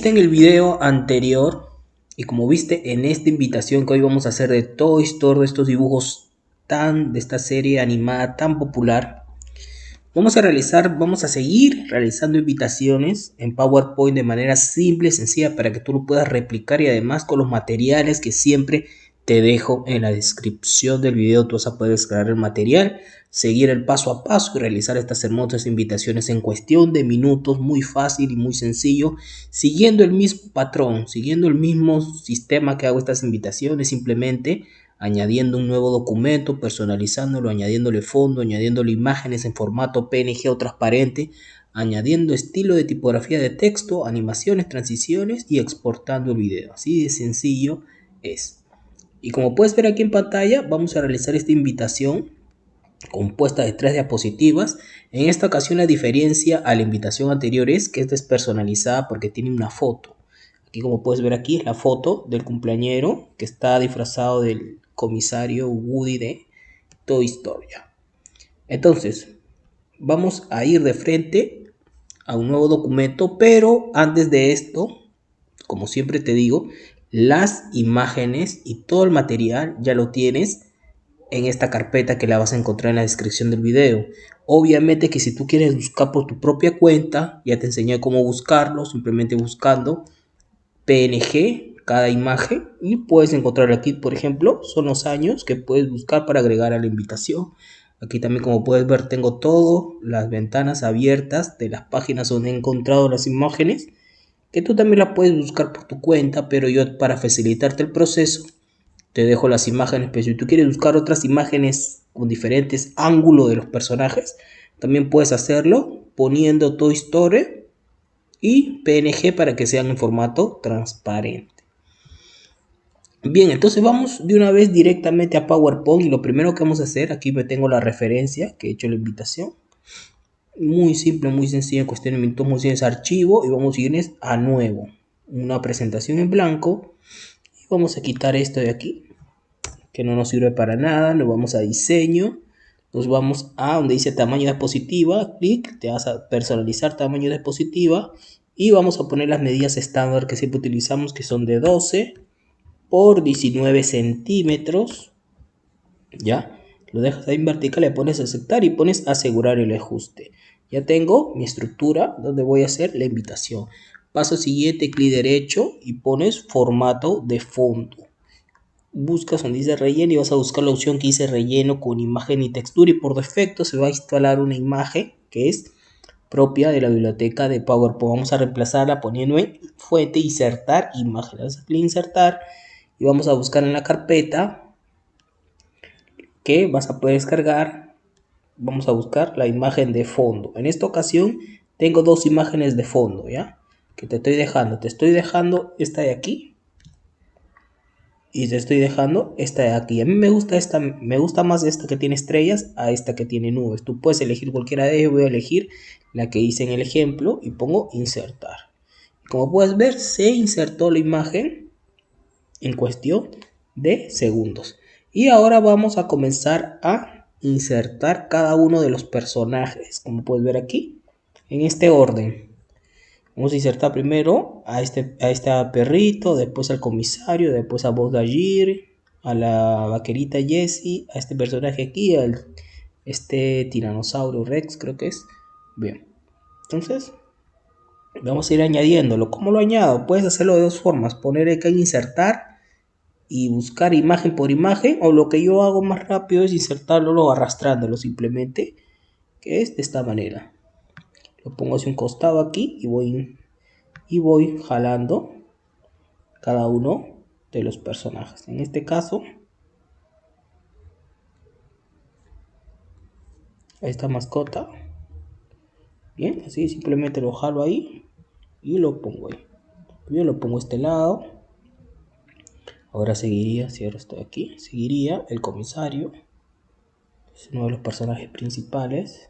En el video anterior y como viste en esta invitación que hoy vamos a hacer de Toy Story, de estos dibujos de esta serie animada tan popular, vamos a seguir realizando invitaciones en PowerPoint de manera simple y sencilla para que tú lo puedas replicar, y además con los materiales que siempre te dejo en la descripción del video. Tú vas a poder descargar el material, seguir el paso a paso y realizar estas hermosas invitaciones en cuestión de minutos, muy fácil y muy sencillo, siguiendo el mismo patrón, siguiendo el mismo sistema que hago estas invitaciones, simplemente añadiendo un nuevo documento, personalizándolo, añadiéndole fondo, añadiéndole imágenes en formato PNG o transparente, añadiendo estilo de tipografía de texto, animaciones, transiciones y exportando el video. Así de sencillo es. Y como puedes ver aquí en pantalla, vamos a realizar esta invitación compuesta de 3 diapositivas. En esta ocasión la diferencia a la invitación anterior es que esta es personalizada porque tiene una foto. Aquí, como puedes ver, aquí es la foto del cumpleañero que está disfrazado del comisario Woody de Toy Story. Entonces, vamos a ir de frente a un nuevo documento, pero antes de esto, como siempre te digo, las imágenes y todo el material ya lo tienes en esta carpeta que la vas a encontrar en la descripción del video. Obviamente que si tú quieres buscar por tu propia cuenta, ya te enseñé cómo buscarlo, simplemente buscando PNG cada imagen, y puedes encontrar aquí, por ejemplo, son los años que puedes buscar para agregar a la invitación. Aquí también, como puedes ver, tengo todas las ventanas abiertas de las páginas donde he encontrado las imágenes, que tú también las puedes buscar por tu cuenta, pero yo, para facilitarte el proceso, te dejo las imágenes. Pero si tú quieres buscar otras imágenes con diferentes ángulos de los personajes, también puedes hacerlo poniendo Toy Story y PNG para que sean en formato transparente. Bien, entonces vamos de una vez directamente a PowerPoint, y lo primero que vamos a hacer, aquí me tengo la referencia que he hecho la invitación. Muy simple, muy sencilla, cuestión de minutos, muy sencillo, archivo, y vamos a ir a nuevo, una presentación en blanco, y vamos a quitar esto de aquí que no nos sirve para nada. Nos vamos a diseño, nos vamos a donde dice tamaño de diapositiva, clic, te vas a personalizar tamaño de diapositiva y vamos a poner las medidas estándar que siempre utilizamos, que son de 12 por 19 centímetros. Ya, lo dejas ahí en vertical, le pones aceptar y pones asegurar el ajuste. Ya tengo mi estructura donde voy a hacer la invitación. Paso siguiente, clic derecho y pones formato de fondo. Buscas donde dice relleno y vas a buscar la opción que dice relleno con imagen y textura, y por defecto se va a instalar una imagen que es propia de la biblioteca de PowerPoint. Vamos a reemplazarla poniendo en fuente, insertar imagen. Vamos a clic insertar y vamos a buscar en la carpeta que vas a poder descargar. Vamos a buscar la imagen de fondo. En esta ocasión tengo 2 imágenes de fondo, ¿ya? Que te estoy dejando esta de aquí y te estoy dejando esta de aquí. A mí me gusta esta, me gusta más esta que tiene estrellas a esta que tiene nubes. Tú puedes elegir cualquiera de ellos. Voy a elegir la que hice en el ejemplo y pongo insertar. Como puedes ver, se insertó la imagen en cuestión de segundos. Y ahora vamos a comenzar a insertar cada uno de los personajes, como puedes ver aquí, en este orden. Vamos a insertar primero a este perrito, después al comisario, después a Buzz Lightyear, a la vaquerita Jessie, a este personaje aquí, este tiranosaurio Rex, creo que es. Bien, entonces vamos a ir añadiéndolo. ¿Cómo lo añado? Puedes hacerlo de 2 formas: poner acá en insertar y buscar imagen por imagen, o lo que yo hago más rápido es insertarlo arrastrándolo simplemente, que es de esta manera. Lo pongo hacia un costado aquí y voy jalando cada uno de los personajes. En este caso, a esta mascota. Bien, así simplemente lo jalo ahí y lo pongo ahí. Yo lo pongo a este lado. Ahora seguiría, cierro esto de aquí, seguiría el comisario. Es uno de los personajes principales.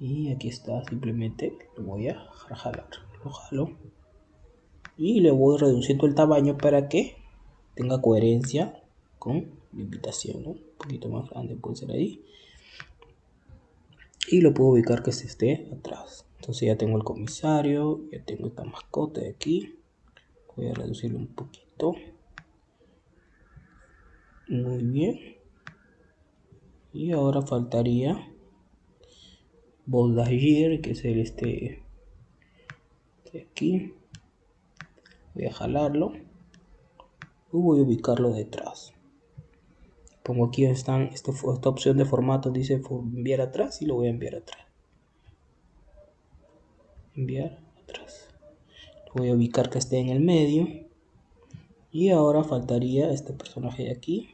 Y aquí está, simplemente lo voy a jalar. Lo jalo. Y le voy reduciendo el tamaño para que tenga coherencia con la invitación, ¿no? Un poquito más grande puede ser ahí. Y lo puedo ubicar que se esté atrás. Entonces ya tengo el comisario, ya tengo esta mascota de aquí. Voy a reducirlo un poquito. Muy bien. Y ahora faltaría Buzz Lightyear, que es el de aquí. Voy a jalarlo y voy a ubicarlo detrás. Pongo aquí esta opción de formato, dice enviar atrás, y lo voy a enviar atrás. Enviar atrás. Lo voy a ubicar que esté en el medio. Y ahora faltaría este personaje de aquí,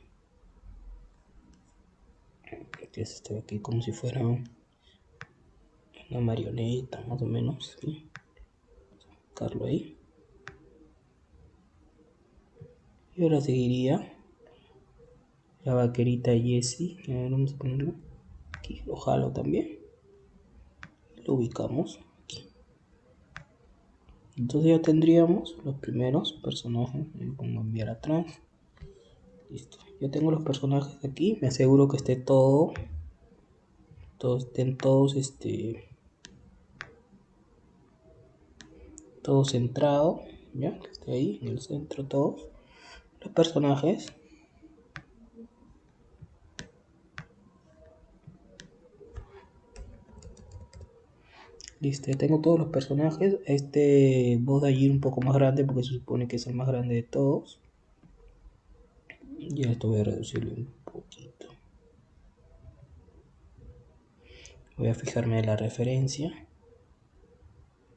que es este de aquí, como si fuera una marioneta, más o menos. ¿Sí? Colocarlo ahí. Y ahora seguiría la vaquerita Jessie. Vamos a ponerlo aquí, lo jalo también. Y lo ubicamos aquí. Entonces ya tendríamos los primeros personajes. Le pongo enviar atrás. Listo. Ya tengo los personajes aquí. Me aseguro que esté todo. Estén todos todo centrado. Ya, que esté ahí en el centro todos los personajes. Listo, ya tengo todos los personajes. Buzz Lightyear un poco más grande porque se supone que es el más grande de todos. Y a esto voy a reducirlo un poquito. Voy a fijarme en la referencia.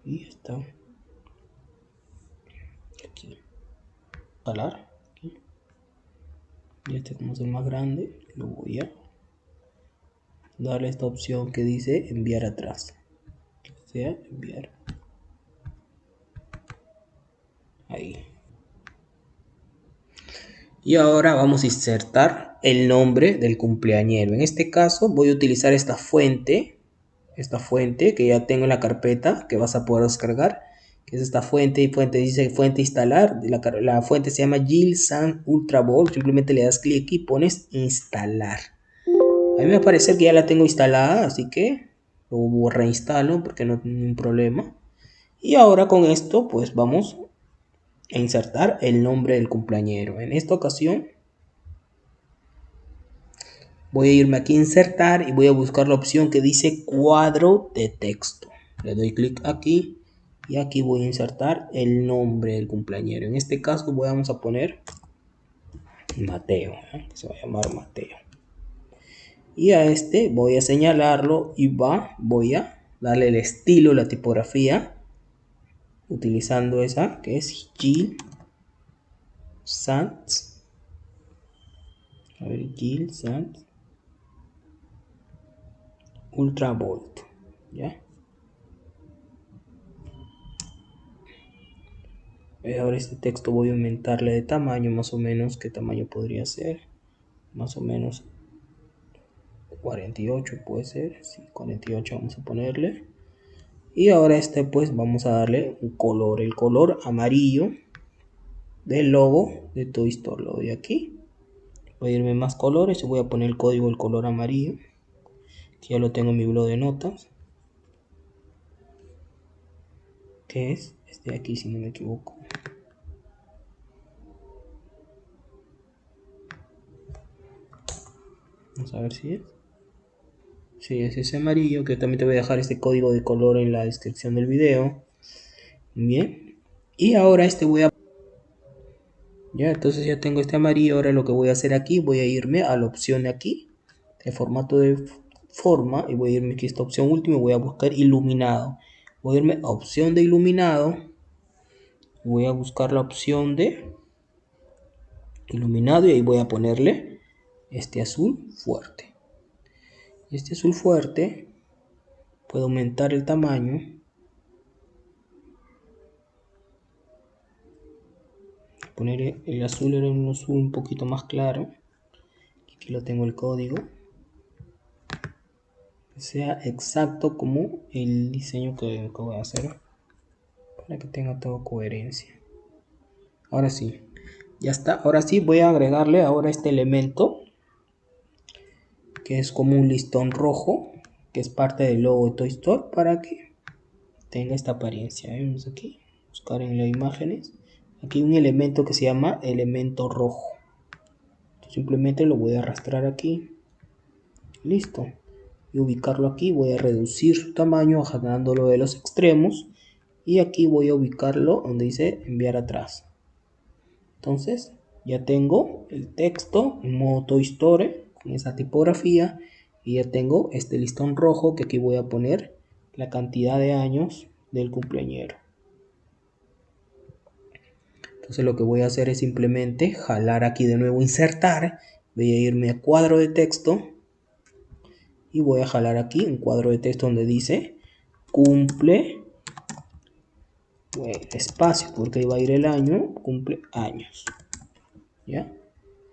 Y está. Aquí. Jalar. Aquí. Y como es el más grande, lo voy a darle esta opción que dice enviar atrás. O sea, enviar. Ahí. Y ahora vamos a insertar el nombre del cumpleañero. En este caso voy a utilizar esta fuente que ya tengo en la carpeta que vas a poder descargar, que es esta fuente. Y dice fuente instalar. La fuente se llama Jill San Ultra Ball. Simplemente le das clic y pones instalar. A mí me parece que ya la tengo instalada, así que lo reinstalo porque no tengo ningún problema. Y ahora con esto pues vamos a insertar el nombre del cumpleañero. En esta ocasión voy a irme aquí a insertar y voy a buscar la opción que dice cuadro de texto. Le doy clic aquí y aquí voy a insertar el nombre del cumpleañero. En este caso vamos a poner Mateo, que se va a llamar Mateo. Y a voy a señalarlo y voy a darle el estilo, la tipografía, utilizando esa que es Jill Sans. A ver, Jill Sans Ultra Bold, ¿ya? Ahora este texto voy a aumentarle de tamaño, más o menos. ¿Qué tamaño podría ser? Más o menos 48 puede ser. Sí, 48 vamos a ponerle. Y ahora pues vamos a darle un color. El color amarillo del logo de Toy Story. Lo doy aquí. Voy a irme más colores y voy a poner el código del color amarillo, que ya lo tengo en mi blog de notas, que es este de aquí, si no me equivoco. Vamos a ver si es. Sí, es ese amarillo, que también te voy a dejar este código de color en la descripción del video. Bien. Y ahora voy a... Ya, entonces ya tengo este amarillo. Ahora lo que voy a hacer aquí, voy a irme a la opción de aquí, de formato de forma, y voy a irme aquí a esta opción última y voy a buscar iluminado. Voy a irme a opción de iluminado. Voy a buscar la opción de iluminado y ahí voy a ponerle este azul fuerte. Este azul fuerte puedo aumentar el tamaño. Poner el azul era un azul un poquito más claro. Aquí lo tengo el código. Que sea exacto como el diseño que voy a hacer, para que tenga toda coherencia. Ahora sí, ya está. Ahora sí voy a agregarle ahora este elemento, que es como un listón rojo, que es parte del logo de Toy Story, para que tenga esta apariencia. Vamos aquí, buscar en las imágenes. Aquí hay un elemento que se llama elemento rojo. Simplemente lo voy a arrastrar aquí. Listo. Y ubicarlo aquí. Voy a reducir su tamaño, jalándolo de los extremos. Y aquí voy a ubicarlo donde dice enviar atrás. Entonces ya tengo el texto en modo Toy Story con esa tipografía. Y ya tengo este listón rojo que aquí voy a poner la cantidad de años del cumpleañero. Entonces lo que voy a hacer es simplemente jalar aquí de nuevo, insertar. Voy a irme a cuadro de texto. Y voy a jalar aquí un cuadro de texto donde dice cumple, espacio, porque ahí va a ir el año, cumple años. ¿Ya?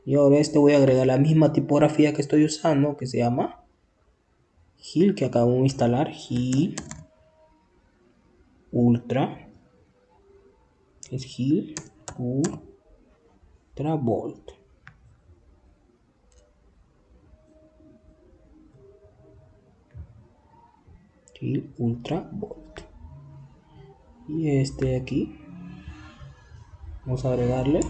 Y ahora voy a agregar la misma tipografía que estoy usando, que se llama GIL, que acabo de instalar. GIL Ultra. Es GIL Ultra Bold. GIL Ultra Bold. Y este de aquí, vamos a agregarle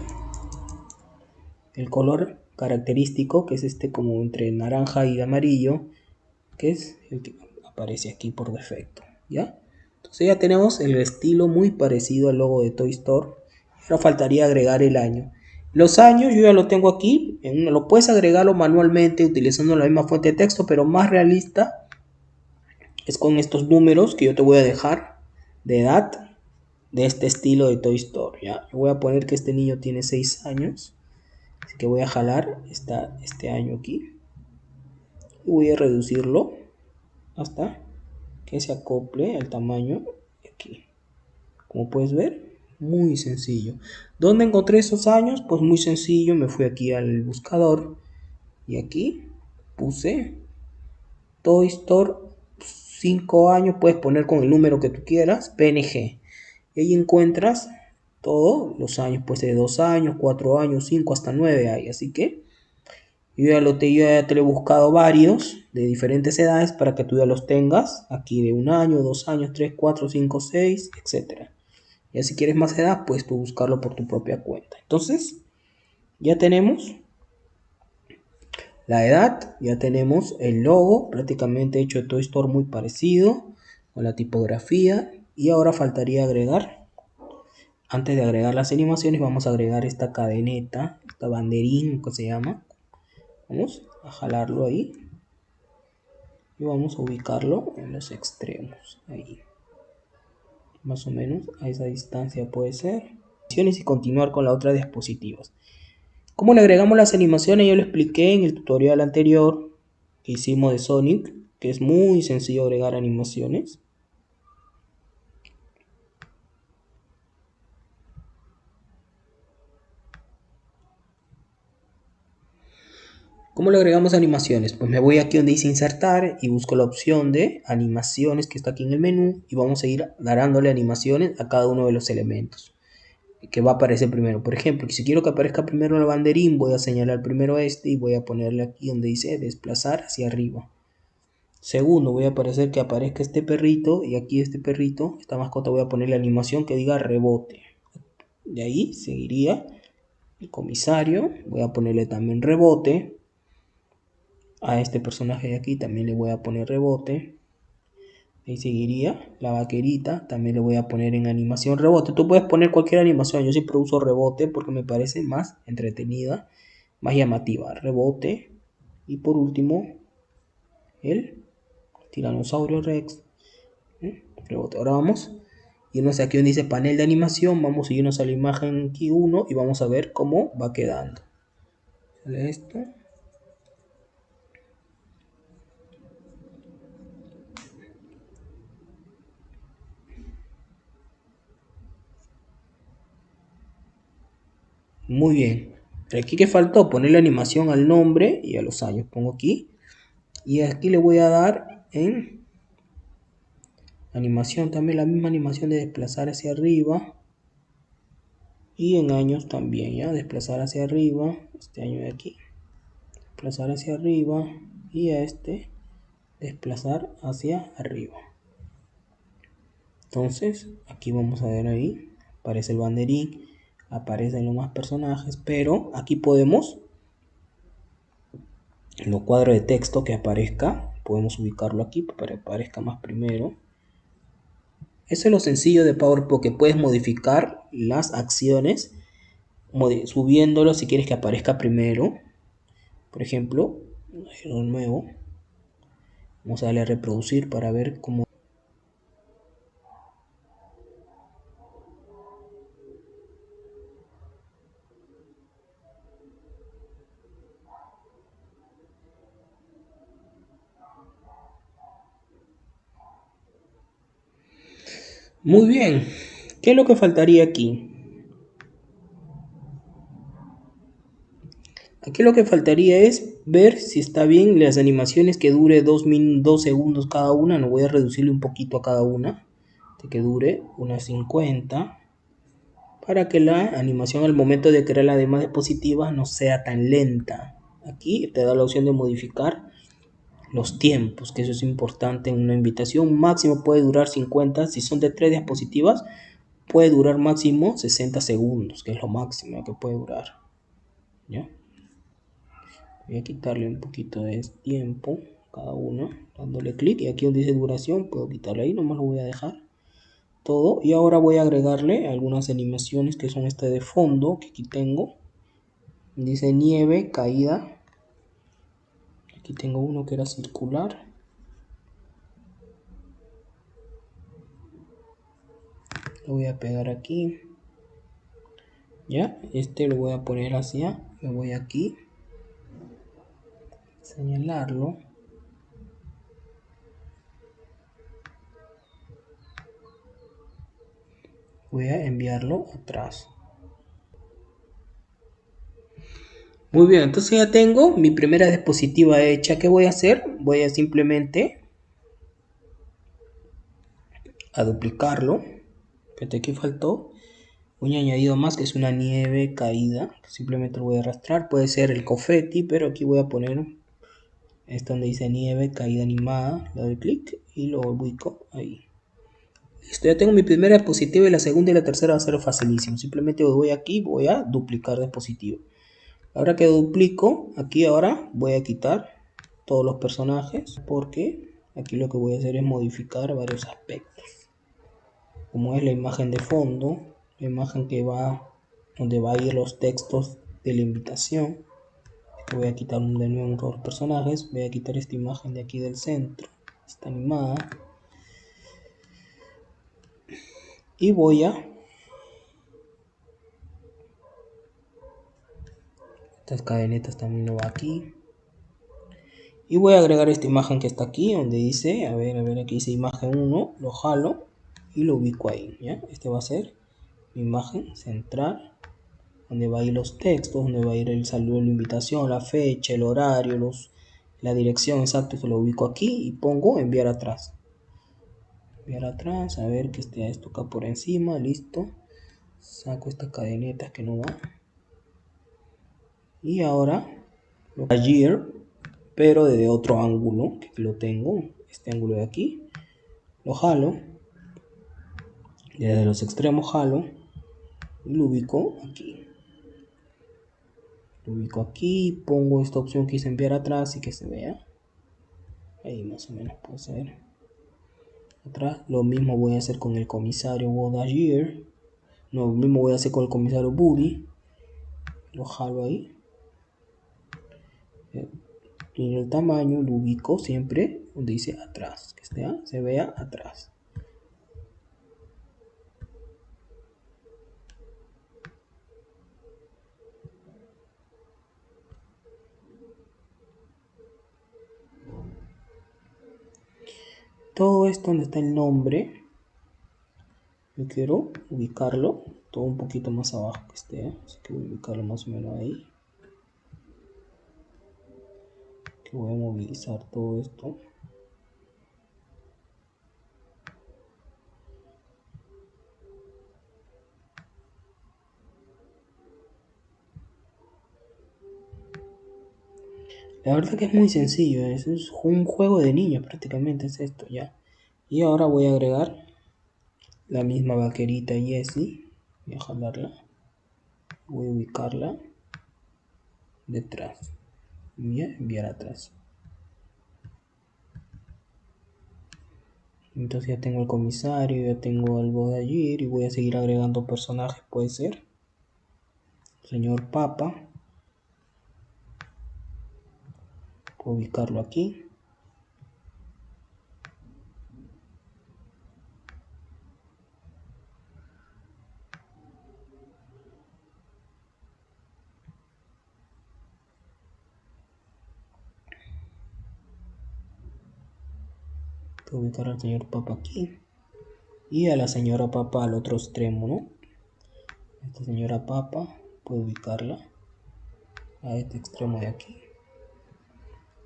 el color característico, que es este como entre naranja y amarillo, que es el que aparece aquí por defecto, ¿ya? Entonces ya tenemos el estilo muy parecido al logo de Toy Story. Ahora faltaría agregar el año. Los años yo ya lo tengo aquí, lo puedes agregarlo manualmente utilizando la misma fuente de texto, pero más realista es con estos números que yo te voy a dejar de edad de este estilo de Toy Story, ¿ya? Yo voy a poner que este niño tiene 6 años, así que voy a jalar este año aquí y voy a reducirlo hasta que se acople al tamaño de aquí. Como puedes ver, muy sencillo. ¿Dónde encontré esos años? Pues muy sencillo, me fui aquí al buscador y aquí puse Toy Story 5 años, puedes poner con el número que tú quieras, PNG. Y ahí encuentras todos los años, pues de 2 años, 4 años, 5 hasta 9 hay. Así que yo ya te lo he buscado varios de diferentes edades para que tú ya los tengas. Aquí de 1 año, 2 años, 3, 4, 5, 6, etc. Ya si quieres más edad, puedes tú buscarlo por tu propia cuenta. Entonces, ya tenemos la edad, ya tenemos el logo prácticamente hecho de Toy Story muy parecido con la tipografía. Y ahora faltaría agregar, antes de agregar las animaciones, vamos a agregar esta cadeneta, esta banderín que se llama. Vamos a jalarlo ahí y vamos a ubicarlo en los extremos, ahí más o menos a esa distancia puede ser. Y continuar con la otra diapositivas. ¿Cómo le agregamos las animaciones? Yo lo expliqué en el tutorial anterior que hicimos de Sonic, que es muy sencillo agregar animaciones. ¿Cómo le agregamos animaciones? Pues me voy aquí donde dice insertar y busco la opción de animaciones que está aquí en el menú y vamos a ir dándole animaciones a cada uno de los elementos que va a aparecer primero. Por ejemplo, si quiero que aparezca primero el banderín, voy a señalar primero este y voy a ponerle aquí donde dice desplazar hacia arriba. Segundo, voy a aparecer que aparezca este perrito y aquí este perrito, esta mascota, voy a poner la animación que diga rebote. De ahí seguiría el comisario, voy a ponerle también rebote. A este personaje de aquí también le voy a poner rebote. Ahí seguiría la vaquerita, también le voy a poner en animación rebote. Tú puedes poner cualquier animación, yo siempre uso rebote porque me parece más entretenida, más llamativa. Rebote. Y por último, el tiranosaurio rex. Rebote. Ahora vamos a irnos aquí donde dice panel de animación, vamos a irnos a la imagen aquí 1 y vamos a ver cómo va quedando. Sale esto. Muy bien. Pero aquí que faltó poner la animación al nombre y a los años. Pongo aquí. Y aquí le voy a dar en animación también la misma animación de desplazar hacia arriba. Y en años también, ya. Desplazar hacia arriba. Este año de aquí. Desplazar hacia arriba. Y a este desplazar hacia arriba. Entonces aquí vamos a ver ahí, aparece el banderín, aparecen los más personajes, pero aquí podemos, en los cuadros de texto que aparezca, podemos ubicarlo aquí para que aparezca más primero. Eso es lo sencillo de PowerPoint, que puedes modificar las acciones subiéndolo si quieres que aparezca primero. Por ejemplo, lo nuevo, vamos a darle a reproducir para ver cómo. Muy bien, ¿qué es lo que faltaría aquí? Aquí lo que faltaría es ver si está bien las animaciones que dure 2 segundos cada una. No voy a reducirle un poquito a cada una, de que dure unas 50, para que la animación al momento de crear las demás diapositivas no sea tan lenta. Aquí te da la opción de modificar los tiempos, que eso es importante en una invitación. Máximo puede durar 50, si son de 3 diapositivas puede durar máximo 60 segundos, que es lo máximo que puede durar. ¿Ya? Voy a quitarle un poquito de tiempo cada uno, dándole clic, y aquí donde dice duración puedo quitarle ahí, nomás lo voy a dejar todo. Y ahora voy a agregarle algunas animaciones que son este de fondo, que aquí tengo, dice nieve, caída. Aquí tengo uno que era circular, lo voy a pegar aquí. Ya, este lo voy a poner hacia, me voy aquí, señalarlo, voy a enviarlo atrás. Muy bien, entonces ya tengo mi primera diapositiva hecha. ¿Qué voy a hacer? Voy a simplemente a duplicarlo. Fíjate, aquí faltó un añadido más, que es una nieve caída. Simplemente lo voy a arrastrar. Puede ser el confeti, pero aquí voy a poner esto donde dice nieve caída animada. Le doy clic y lo ubico ahí. Listo, ya tengo mi primera diapositiva, y la segunda y la tercera va a ser facilísimo. Simplemente voy aquí, voy a duplicar diapositiva. Ahora que duplico, aquí ahora voy a quitar todos los personajes, porque aquí lo que voy a hacer es modificar varios aspectos, como es la imagen de fondo, la imagen que va donde va a ir los textos de la invitación. Voy a quitar de nuevo todos los personajes, voy a quitar esta imagen de aquí del centro, está animada, y voy a estas cadenetas también lo va aquí. Y voy a agregar esta imagen que está aquí, donde dice, a ver, aquí dice imagen 1, lo jalo y lo ubico ahí, ¿ya? Este va a ser mi imagen central, donde va a ir los textos, donde va a ir el saludo de la invitación, la fecha, el horario, la dirección exacta, eso lo ubico aquí y pongo enviar atrás. Enviar atrás, a ver que esté esto acá por encima, listo. Saco estas cadenetas que no van. Y ahora, ayer, pero desde otro ángulo, que aquí lo tengo, este ángulo de aquí, lo jalo, desde los extremos jalo y lo ubico aquí. Lo ubico aquí, pongo esta opción que hice enviar atrás y que se vea. Ahí más o menos puede ser. Atrás, lo mismo voy a hacer con el comisario Wodagier. No, lo mismo voy a hacer con el comisario Buddy. Lo jalo ahí. Y el tamaño lo ubico siempre donde dice atrás, que se vea atrás. Todo esto donde está el nombre, yo quiero ubicarlo todo un poquito más abajo que esté, así que voy a ubicarlo más o menos ahí. Que voy a movilizar todo esto. La verdad que es muy sencillo, es un juego de niños prácticamente, es esto ya. Y ahora voy a agregar La misma vaquerita Jessie. Voy a jalarla. Voy a ubicarla detrás. Voy a enviar atrás. Entonces ya tengo el comisario, ya tengo algo de allí y voy a seguir agregando personajes, puede ser. Señor Papa. Puedo ubicarlo aquí. Puedo ubicar al señor Papa aquí. Y a la señora Papa al otro extremo, ¿no? Esta señora Papa, puedo ubicarla a este extremo de aquí.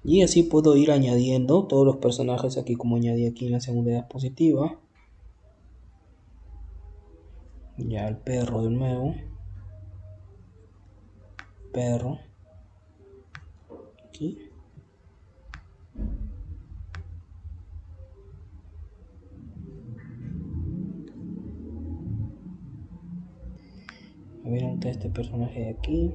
Y así puedo ir añadiendo todos los personajes aquí, como añadí aquí en la segunda diapositiva. Ya el perro de nuevo. Perro. Aquí. A ver, ¿dónde está este personaje de aquí?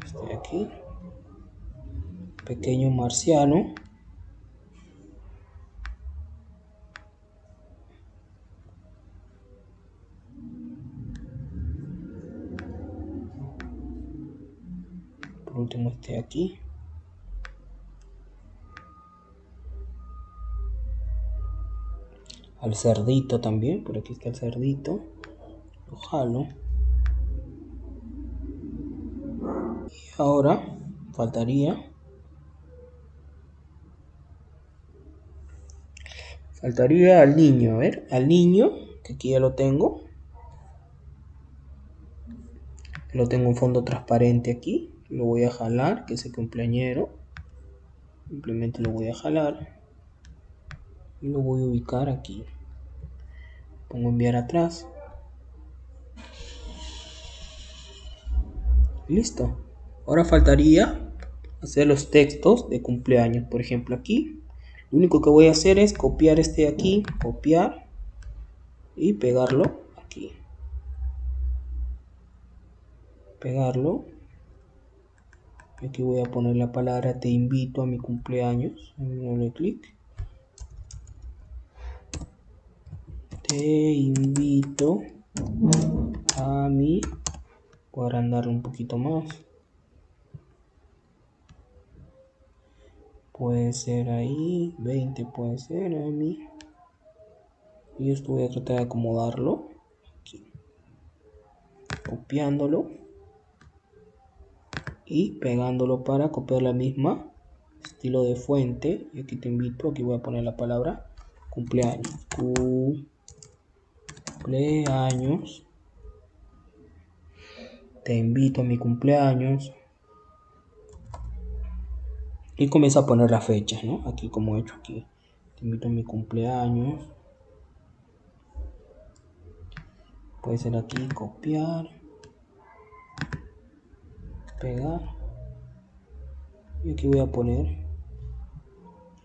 Este de aquí. Pequeño marciano. Por último este de aquí. Al cerdito también. Por aquí está el cerdito. Lo jalo. Y ahora faltaría al niño. A ver, al niño, que aquí ya lo tengo. Lo tengo en fondo transparente aquí. Lo voy a jalar, que es el cumpleañero. Simplemente lo voy a jalar. Y lo voy a ubicar aquí. Pongo enviar atrás. Listo. Ahora faltaría hacer los textos de cumpleaños. Por ejemplo aquí. Lo único que voy a hacer es copiar este de aquí. Copiar. Y pegarlo aquí. Pegarlo. Y aquí voy a poner la palabra te invito a mi cumpleaños. Doble clic. Te invito a mi. Voy a agrandarlo un poquito más. Puede ser ahí. 20 puede ser a mí. Y esto voy a tratar de acomodarlo. Aquí. Copiándolo. Y pegándolo para copiar la misma estilo de fuente. Y aquí te invito. Aquí voy a poner la palabra cumpleaños. Cumpleaños. Te invito a mi cumpleaños. Y comienza a poner las fechas, ¿no? Aquí como he hecho aquí. Te invito a mi cumpleaños. Puede ser aquí copiar. Pegar. Y aquí voy a poner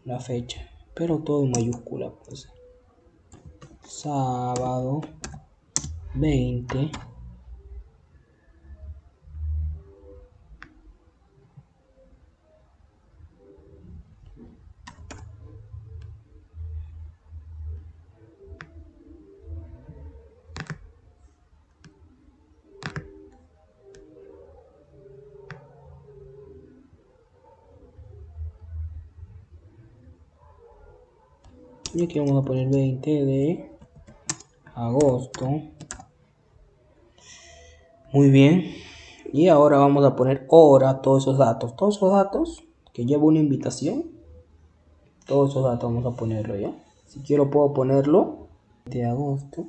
la fecha. Pero todo en mayúscula, pues. Sábado 20. Y aquí vamos a poner 20 de agosto. Muy bien. Y ahora vamos a poner hora, todos esos datos. Todos esos datos que lleva una invitación. Todos esos datos vamos a ponerlo ya. Si quiero puedo ponerlo de agosto.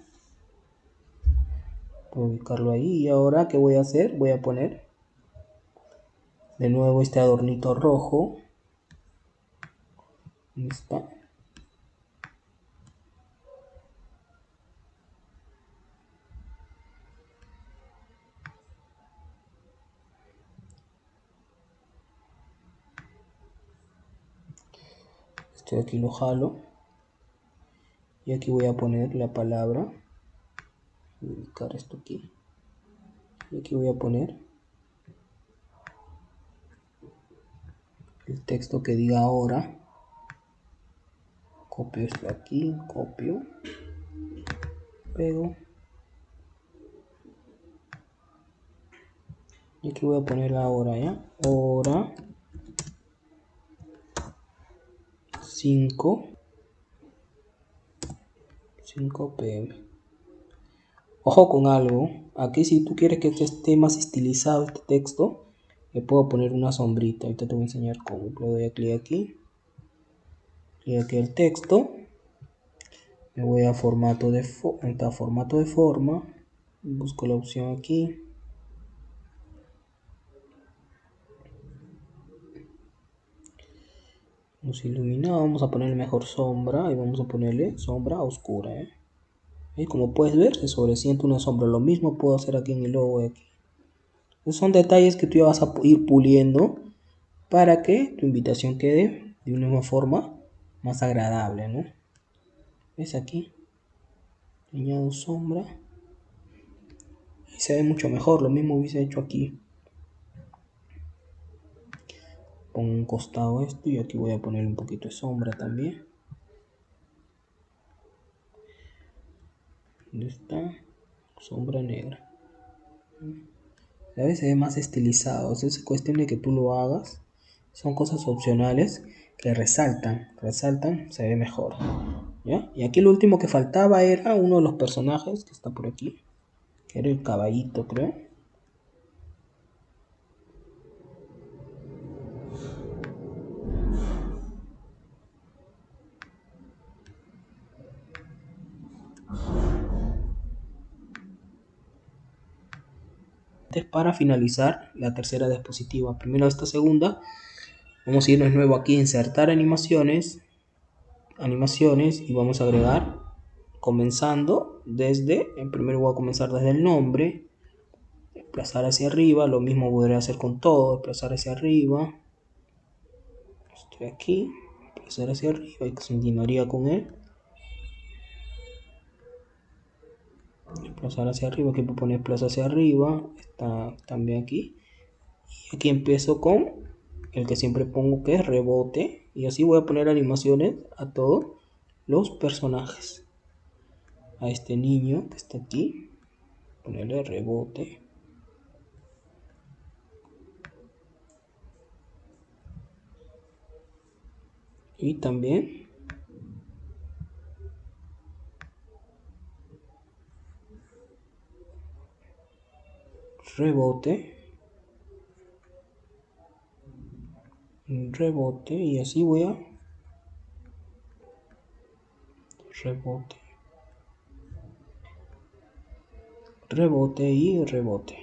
Puedo ubicarlo ahí. Y ahora, ¿qué voy a hacer? Voy a poner de nuevo este adornito rojo. Ahí está. Esto de aquí lo jalo. Y aquí voy a poner la palabra. Voy a ubicar esto aquí. Y aquí voy a poner el texto que diga ahora. Copio esto aquí, copio, pego. Y aquí voy a poner la hora, ¿ya? Hora 5 p.m. Ojo con algo. Aquí si tú quieres que esté más estilizado este texto, le puedo poner una sombrita. Ahorita te voy a enseñar cómo. Le doy a clic aquí. Clic aquí el texto. Me voy a formato de forma. Busco la opción aquí. Vamos a iluminar. Vamos a ponerle mejor sombra. Y vamos a ponerle sombra oscura. Y como puedes ver, se sobresiente una sombra. Lo mismo puedo hacer aquí en el logo de aquí. Esos son detalles que tú ya vas a ir puliendo para que tu invitación quede de una forma más agradable, ¿no? ¿Ves aquí? Añado sombra. Y se ve mucho mejor. Lo mismo hubiese hecho aquí. Pongo un costado esto y aquí voy a poner un poquito de sombra también. ¿Dónde está? Sombra negra. ¿Sabes? Se ve más estilizado. Es cuestión de que tú lo hagas. Son cosas opcionales que resaltan, se ve mejor. ¿Ya? Y aquí lo último que faltaba era uno de los personajes que está por aquí, que era el caballito, creo. Para finalizar la tercera diapositiva. Primero esta segunda, vamos a irnos nuevo aquí a insertar animaciones y vamos a agregar comenzando desde, primero voy a comenzar desde el nombre, desplazar hacia arriba, lo mismo podré hacer con todo, desplazar hacia arriba, estoy aquí, desplazar hacia arriba y continuaría con él, desplazar hacia arriba, aquí puedo poner desplazar hacia arriba, está también aquí, y aquí empiezo con el que siempre pongo que es rebote, y así voy a poner animaciones a todos los personajes. A este niño que está aquí, ponerle rebote. Y también rebote, rebote, y así voy a rebote, rebote y rebote.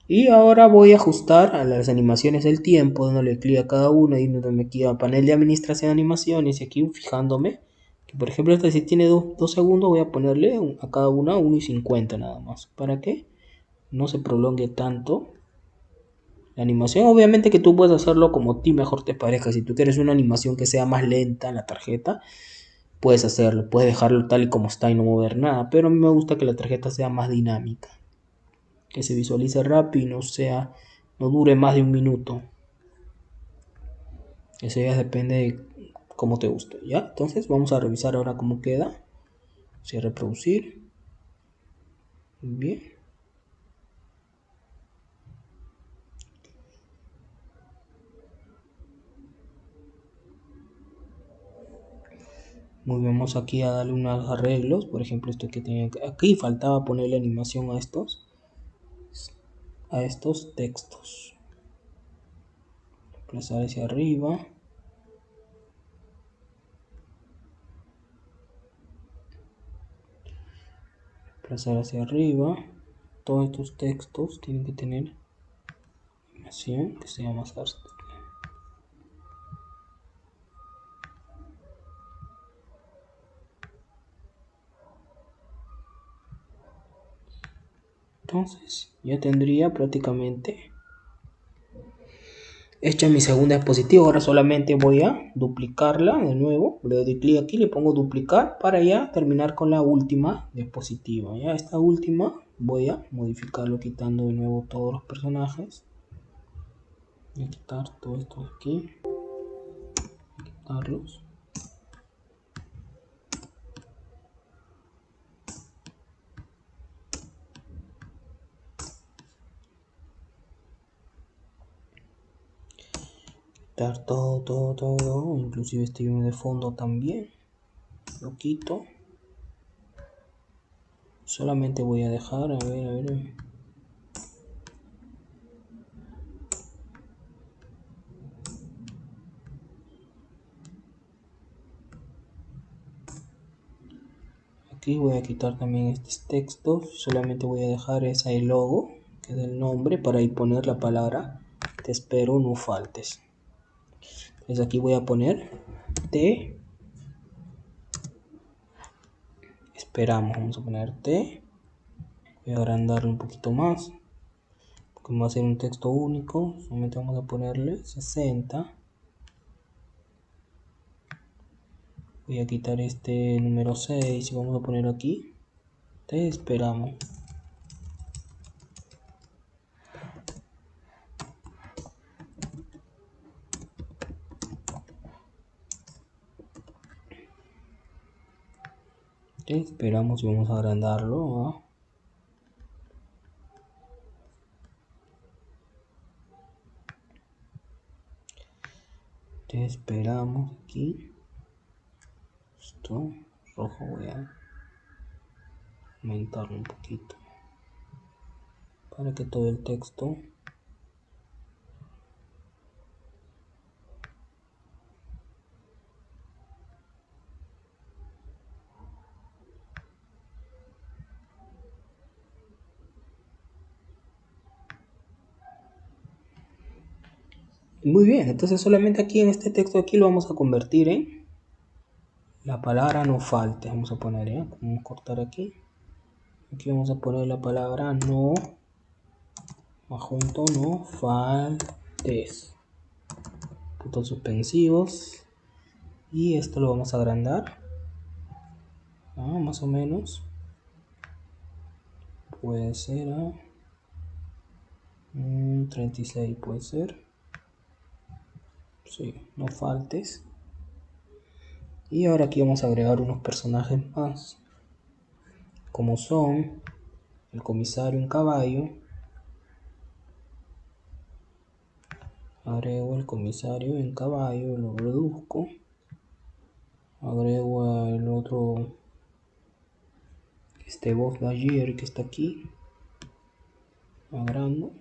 Y ahora voy a ajustar a las animaciones el tiempo, dándole clic a cada una y dándome aquí a panel de administración de animaciones y aquí fijándome que por ejemplo esta si tiene 2 segundos voy a ponerle a cada una 1:50 nada más para que no se prolongue tanto la animación. Obviamente que tú puedes hacerlo como a ti mejor te parezca. Si tú quieres una animación que sea más lenta en la tarjeta, puedes hacerlo, puedes dejarlo tal y como está y no mover nada, pero a mí me gusta que la tarjeta sea más dinámica, que se visualice rápido y no dure más de 1 minuto. Eso ya depende de cómo te guste, ¿ya? Entonces vamos a revisar ahora cómo queda. Voy a reproducir. Bien. Vamos aquí a darle unos arreglos. Por ejemplo, esto que tenía aquí faltaba ponerle animación a estos textos. Desplazar hacia arriba. Desplazar hacia arriba. Todos estos textos tienen que tener animación que sea más áspera. Entonces ya tendría prácticamente Hecha mi segunda diapositiva, ahora solamente voy a duplicarla de nuevo. Le doy clic aquí, le pongo duplicar para ya terminar con la última diapositiva. Ya esta última voy a modificarlo quitando de nuevo todos los personajes. Voy a quitar todo esto de aquí. Quitarlos. Quitar todo, inclusive este de fondo también. Lo quito. Solamente voy a dejar, a ver. Aquí voy a quitar también estos textos. Solamente voy a dejar ese logo, que es el nombre, para ahí poner la palabra te espero, no faltes. Entonces aquí voy a poner te esperamos. Vamos a poner te. Voy a agrandarlo un poquito más, porque va a ser un texto único. Solamente vamos a ponerle 60. Voy a quitar este número 6 y vamos a poner aquí te esperamos. Te esperamos y vamos a agrandarlo, ¿no? Te esperamos aquí. Esto rojo voy a aumentarlo un poquito para que todo el texto muy bien. Entonces solamente aquí en este texto aquí lo vamos a convertir en la palabra no falte. Vamos a poner, vamos a cortar aquí vamos a poner la palabra no junto no faltes, puntos suspensivos, y esto lo vamos a agrandar, más o menos puede ser a 36, puede ser, sí, no faltes. Y ahora aquí vamos a agregar unos personajes más, como son el comisario en caballo. Agrego el comisario en caballo, lo reduzco. Agrego el otro, Voz Lightyear que está aquí. Agrando.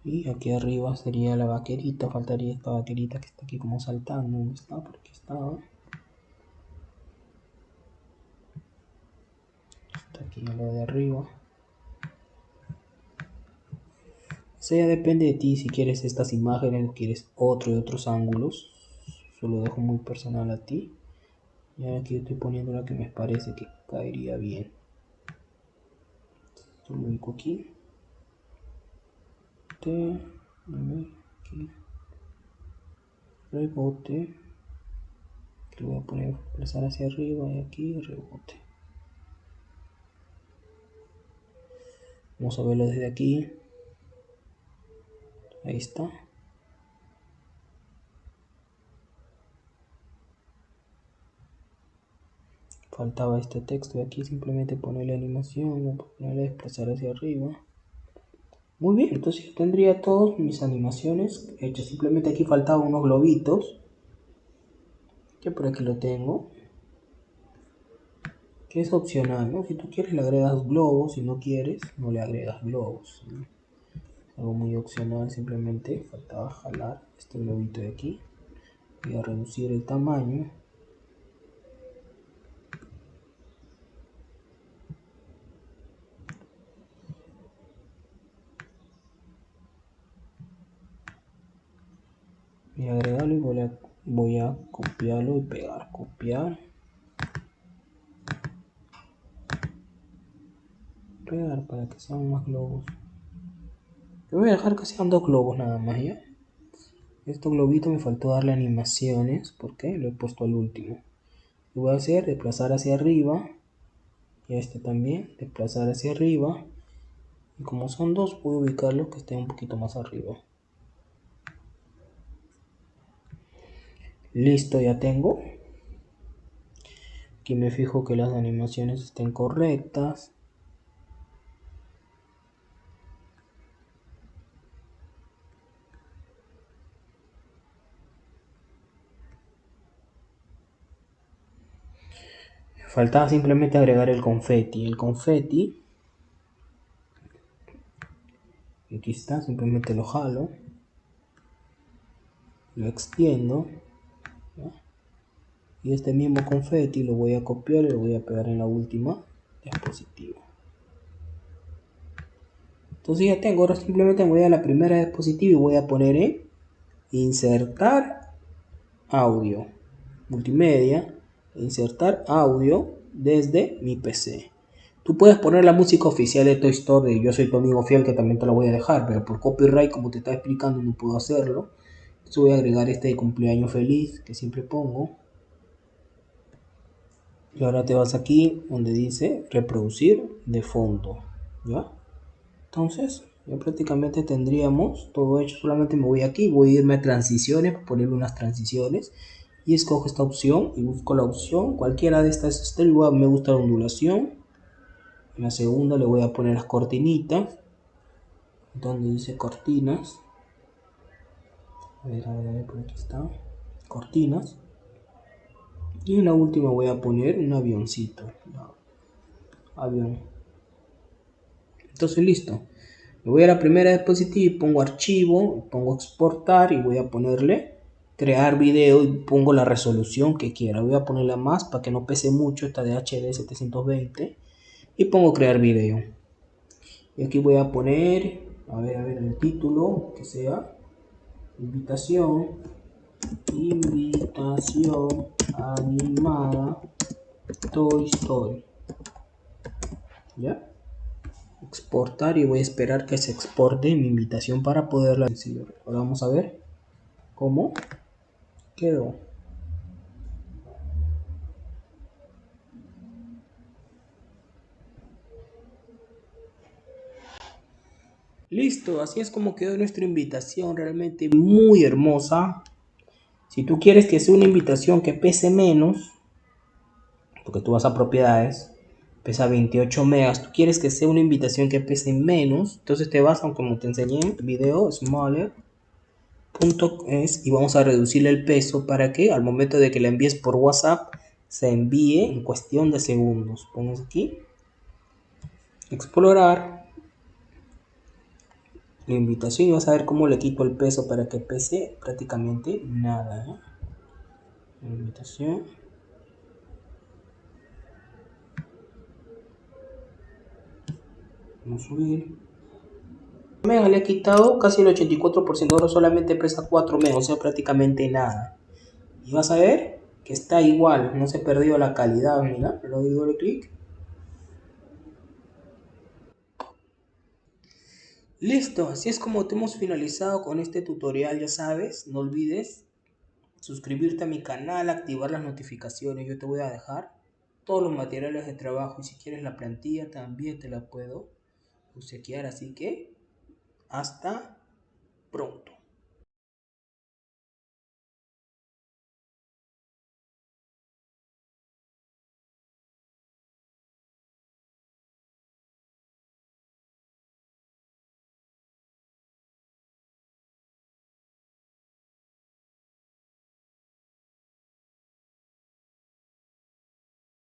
Y aquí arriba sería la vaquerita, faltaría esta vaquerita que está aquí como saltando. ¿Dónde está? Por aquí estaba. Está aquí en lo de arriba. Eso ya depende de ti, si quieres estas imágenes o quieres otro de otros ángulos. Eso lo dejo muy personal a ti. Y ahora aquí estoy poniendo la que me parece que caería bien. Esto lo ubico aquí. Aquí. Rebote. Que lo voy a poner, pasar hacia arriba y aquí rebote. Vamos a verlo desde aquí. Ahí está. Faltaba este texto de aquí, simplemente ponerle animación, ponerle desplazar hacia arriba. Muy bien, entonces yo tendría todas mis animaciones hechas. Simplemente aquí faltaban unos globitos, que por aquí lo tengo, que es opcional, ¿no? Si tú quieres le agregas globos, si no quieres no le agregas globos, ¿no? Algo muy opcional, simplemente faltaba jalar este globito de aquí. Voy a reducir el tamaño. Voy a agregarlo y voy a copiarlo y pegar. Copiar. para que sean más globos. Yo voy a dejar que sean 2 globos nada más, ¿ya? Estos globitos me faltó darle animaciones, porque lo he puesto al último. Lo voy a hacer desplazar hacia arriba, y este también, desplazar hacia arriba. Y como son 2, voy a ubicarlo que esté un poquito más arriba. Listo, ya tengo. Aquí me fijo que las animaciones estén correctas. Faltaba simplemente agregar el confeti. El confeti, aquí está, simplemente lo jalo, lo extiendo, ¿ya? Y este mismo confeti lo voy a copiar y lo voy a pegar en la última diapositiva. Entonces ya tengo, ahora simplemente voy a la primera diapositiva y voy a poner en insertar audio, multimedia, insertar audio desde mi PC. Tú puedes poner la música oficial de Toy Story, Yo Soy Tu Amigo Fiel, que también te la voy a dejar, pero por copyright, como te estaba explicando, no puedo hacerlo. Entonces voy a agregar este de cumpleaños feliz, que siempre pongo. Y ahora te vas aquí donde dice reproducir de fondo, ¿ya? Entonces, ya prácticamente tendríamos todo hecho. Solamente me voy aquí, voy a irme a transiciones, para ponerle unas transiciones. Y escojo esta opción y busco la opción. Cualquiera de estas está igual, me gusta la ondulación. En la segunda le voy a poner las cortinitas. Donde dice cortinas. A ver, por aquí está. Cortinas. Y en la última voy a poner un avioncito. Avión. Entonces listo. Me voy a la primera diapositiva y pongo archivo, pongo exportar y voy a ponerle crear video y pongo la resolución que quiera. Voy a ponerla más para que no pese mucho, esta de HD 720, y pongo crear video. Y aquí voy a poner, a ver, el título que sea invitación animada Toy Story. ¿Ya? Exportar y voy a esperar que se exporte mi invitación para poderla decir. Ahora vamos a ver cómo quedó. Listo, así es como quedó nuestra invitación, realmente muy hermosa. Si tú quieres que sea una invitación que pese menos, porque tú vas a propiedades, pesa 28 megas, tú quieres que sea una invitación que pese menos, entonces te vas a, como te enseñé, video smaller. Y vamos a reducirle el peso para que al momento de que la envíes por WhatsApp se envíe en cuestión de segundos. Ponemos aquí explorar la invitación y vas a ver cómo le quito el peso para que pese prácticamente nada, ¿eh? La invitación, vamos a subir. Le he quitado casi el 84%, ahora solamente pesa 4 megas, o sea prácticamente nada. Y vas a ver que está igual, no se perdió la calidad. Mira, le doy doble clic. Listo, así es como te hemos finalizado con este tutorial, ya sabes, no olvides suscribirte a mi canal, activar las notificaciones, yo te voy a dejar todos los materiales de trabajo y si quieres la plantilla también te la puedo obsequiar, así que hasta pronto.